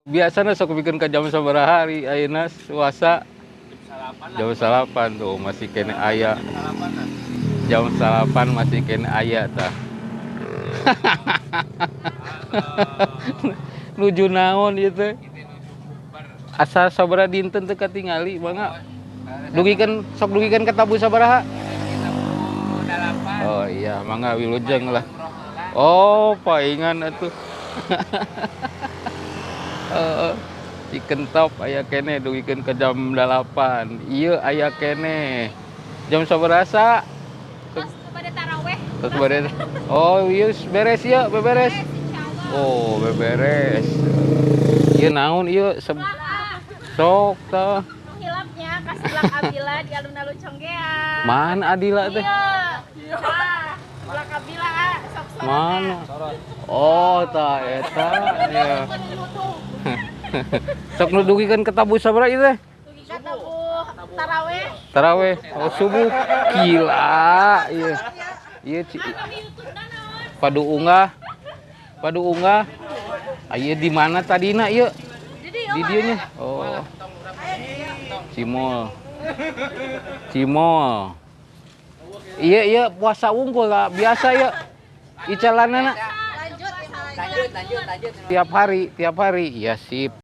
Biasanya sok bikin ke jam sabaraha hari ayeuna puasa. Jam salapan tuh masih kene aya. Jam salapan masih kene aya tah. Nuju naon ieu teh? Asa sabaraha dinten teu katingali mangga. Dugikeun ka tabu sabaraha? Oh iya, mangga wilujeng lah. Oh, paingan atuh. Chicken top aya kene dugikeun ke jam 8. Ieu aya kene. Jam sabaraha sa? Tos bade taraweh. Tos bade. Oh, ieu beres ieu, beberes. Oh, beberes. Ieu naon ieu? Sok tah. Hilapnya kasih belak Abila di alun-alun Conggeang. Mana Adila teh? Iya. Belak Abila sok-sok. Mana? Oh, tah eta ya. Sok nudugikeun ke tabu sabaraha ieu teh? Dugi ka tabu taraweh. Taraweh. Oh, subuh. Gila ieu. Ieu padu unggah. Padu unggah. Aya di mana tadina ieu? Di dieu nya. Oh. Cimol. Cimol. Iya puasa unggul lah biasa ya. Icalanana. Lanjut. Tiap hari. Iya sip.